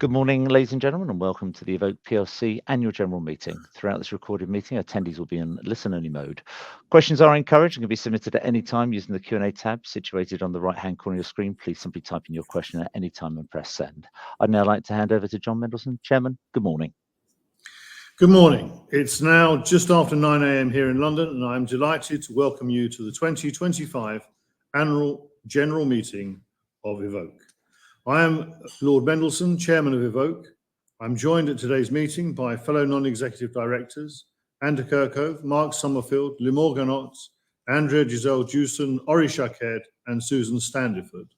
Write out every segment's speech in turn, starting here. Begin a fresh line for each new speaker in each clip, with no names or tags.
Good morning, ladies and gentlemen, and welcome to the EVOKE PLC annual general meeting. Throughout this recorded meeting, attendees will be in listen-only mode. Questions are encouraged and can be submitted at any time using the Q&A tab situated on the right-hand corner of your screen. Please simply type in your question at any time and press send. I'd now like to hand over to John Mendelsohn, Chairman. Good morning.
Good morning. It's now just after 9 a.m. here in London, and I'm delighted to welcome you to the 2025 annual general meeting of EVOKE. I am Lord Mendelsohn, Chairman of EVOKE. I'm joined at today's meeting by fellow non-executive directors, Andy Kirkhope, Mark Summerfield, Limor Ganot, Andrea Giselle Jewson, Ori Shaked, and Susan Standiford.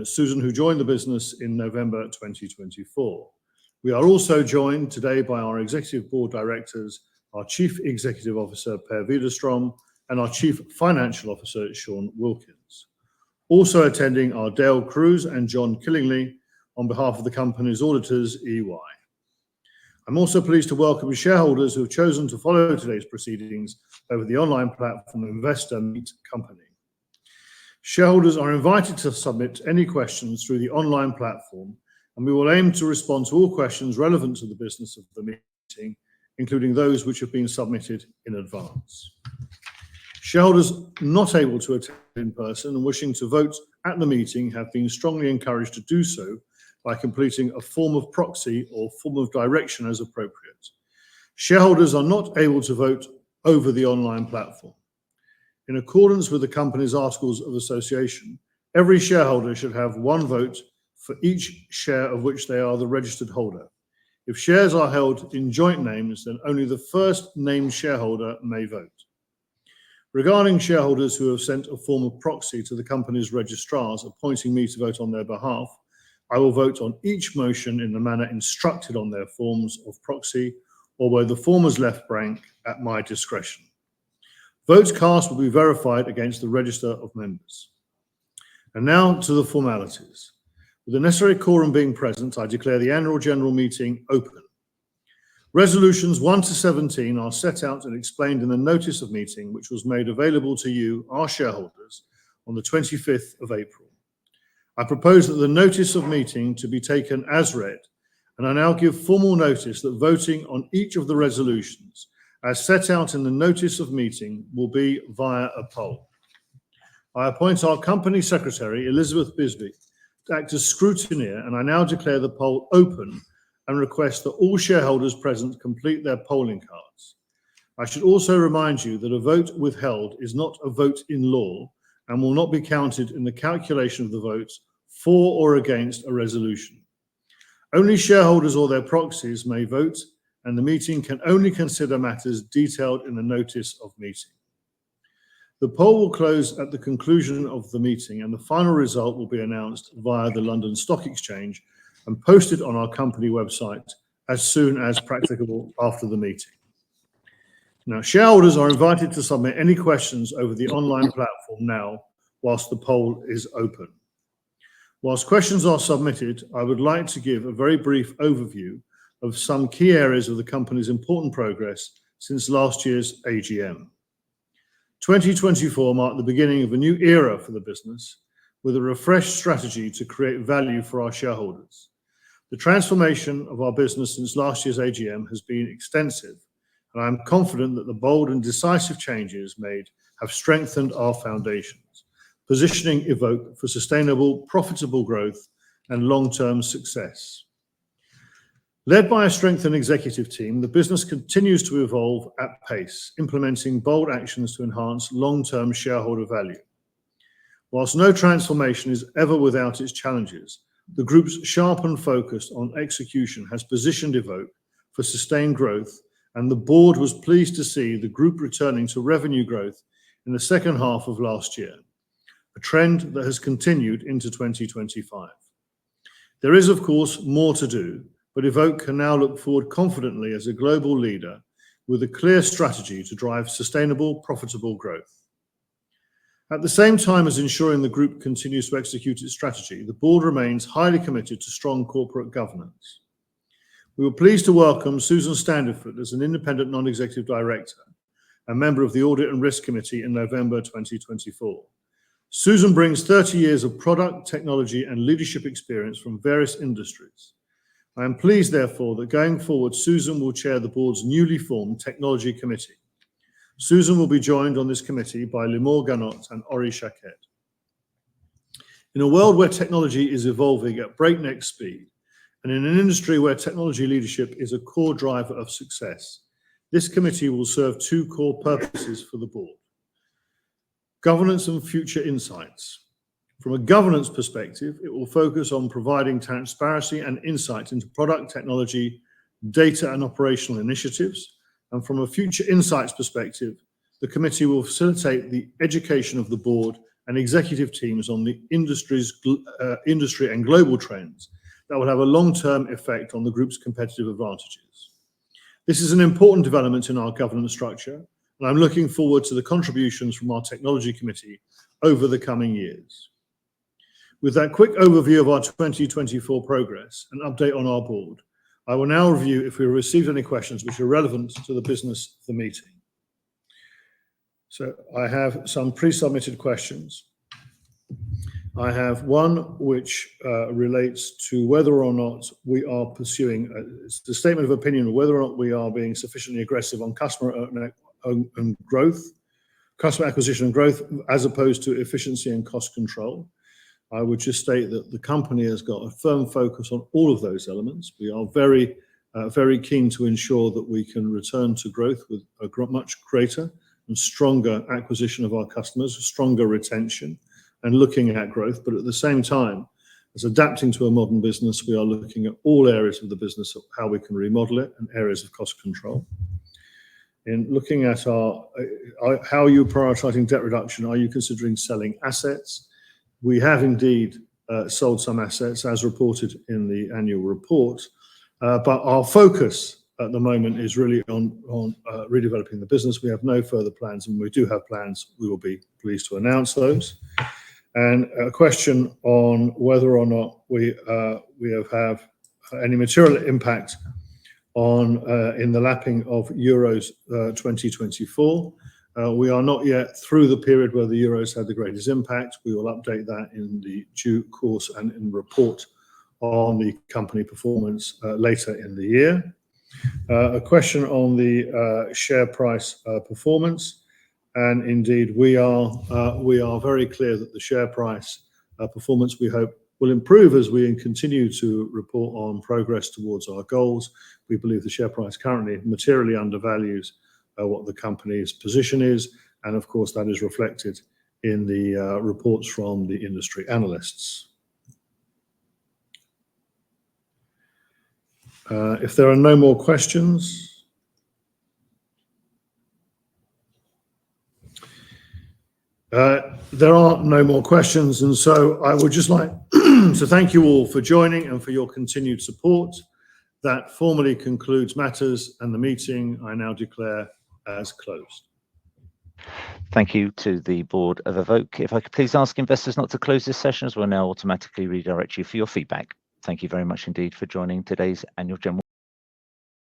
Susan, who joined the business in November 2024. We are also joined today by our Executive Board Directors, our Chief Executive Officer, Per Widerstrom, and our Chief Financial Officer, Sean Wilkins. Also attending are Dale Cruz and John Killingley on behalf of the company's auditors, EY. I'm also pleased to welcome shareholders who have chosen to follow today's proceedings over the online platform Investor Meet Company. Shareholders are invited to submit any questions through the online platform, and we will aim to respond to all questions relevant to the business of the meeting, including those which have been submitted in advance. Shareholders not able to attend in person and wishing to vote at the meeting have been strongly encouraged to do so by completing a form of proxy or form of direction as appropriate. Shareholders are not able to vote over the online platform. In accordance with the company's articles of association, every shareholder should have one vote for each share of which they are the registered holder. If shares are held in joint names, then only the first named shareholder may vote. Regarding shareholders who have sent a form of proxy to the company's registrars appointing me to vote on their behalf, I will vote on each motion in the manner instructed on their forms of proxy or where the form is left blank at my discretion. Votes cast will be verified against the register of members. And now to the formalities. With the necessary quorum being present, I declare the annual general meeting open. Resolutions 1 to 17 are set out and explained in the notice of meeting, which was made available to you, our shareholders, on the 25th of April. I propose that the notice of meeting to be taken as read, and I now give formal notice that voting on each of the resolutions, as set out in the notice of meeting, will be via a poll. I appoint our Company Secretary, Elizabeth Bisbee, to act as scrutineer, and I now declare the poll open and request that all shareholders present complete their polling cards. I should also remind you that a vote withheld is not a vote in law and will not be counted in the calculation of the votes for or against a resolution. Only shareholders or their proxies may vote, and the meeting can only consider matters detailed in the notice of meeting. The poll will close at the conclusion of the meeting, and the final result will be announced via the London Stock Exchange and posted on our company website as soon as practicable after the meeting. Now, shareholders are invited to submit any questions over the online platform now, whilst the poll is open. Whilst questions are submitted, I would like to give a very brief overview of some key areas of the company's important progress since last year's AGM. 2024 marked the beginning of a new era for the business, with a refreshed strategy to create value for our shareholders. The transformation of our business since last year's AGM has been extensive, and I am confident that the bold and decisive changes made have strengthened our foundations, positioning EVOKE for sustainable, profitable growth and long-term success. Led by a strengthened executive team, the business continues to evolve at pace, implementing bold actions to enhance long-term shareholder value. Whilst no transformation is ever without its challenges, the group's sharpened focus on execution has positioned EVOKE for sustained growth, and the board was pleased to see the group returning to revenue growth in the second half of last year, a trend that has continued into 2025. There is, of course, more to do, but EVOKE can now look forward confidently as a global leader with a clear strategy to drive sustainable, profitable growth. At the same time as ensuring the group continues to execute its strategy, the board remains highly committed to strong corporate governance. We were pleased to welcome Susan Standiford as an independent non-executive director, a member of the Audit and Risk Committee in November 2024. Susan brings 30 years of product, technology, and leadership experience from various industries. I am pleased, therefore, that going forward, Susan will chair the board's newly formed Technology Committee. Susan will be joined on this committee by Limor Ganot and Ori Shaked. In a world where technology is evolving at breakneck speed, and in an industry where technology leadership is a core driver of success, this committee will serve two core purposes for the board: governance and future insights. From a governance perspective, it will focus on providing transparency and insight into product, technology, data and operational initiatives. And from a future insights perspective, the committee will facilitate the education of the board and executive teams on the industry and global trends that will have a long-term effect on the group's competitive advantages. This is an important development in our governance structure, and I'm looking forward to the contributions from our Technology Committee over the coming years. With that quick overview of our 2024 progress and update on our board, I will now review if we received any questions which are relevant to the business of the meeting. So I have some pre-submitted questions. I have one which relates to whether or not we are pursuing, it's the statement of opinion of whether or not we are being sufficiently aggressive on customer and growth, customer acquisition and growth, as opposed to efficiency and cost control. I would just state that the company has got a firm focus on all of those elements. We are very keen to ensure that we can return to growth with a much greater and stronger acquisition of our customers, stronger retention, and looking at growth. But at the same time, as adapting to a modern business, we are looking at all areas of the business, of how we can remodel it, and areas of cost control. In looking at how are you prioritizing debt reduction? Are you considering selling assets? We have indeed sold some assets as reported in the annual report, but our focus at the moment is really on redeveloping the business. We have no further plans, and when we do have plans, we will be pleased to announce those. And a question on whether or not we have any material impact on in the lapping of Euros 2024. We are not yet through the period where the Euros had the greatest impact. We will update that in the due course and in report on the company performance later in the year. A question on the share price performance, and indeed we are very clear that the share price performance, we hope, will improve as we continue to report on progress towards our goals. We believe the share price currently materially undervalues what the company's position is, and of course that is reflected in the reports from the industry analysts. If there are no more questions, there are no more questions, and so I would just like to thank you all for joining and for your continued support. That formally concludes matters, and the meeting I now declare as closed.
Thank you to the board of EVOKE. If I could please ask investors not to close this session, as we'll now automatically redirect you for your feedback. Thank you very much indeed for joining today's annual general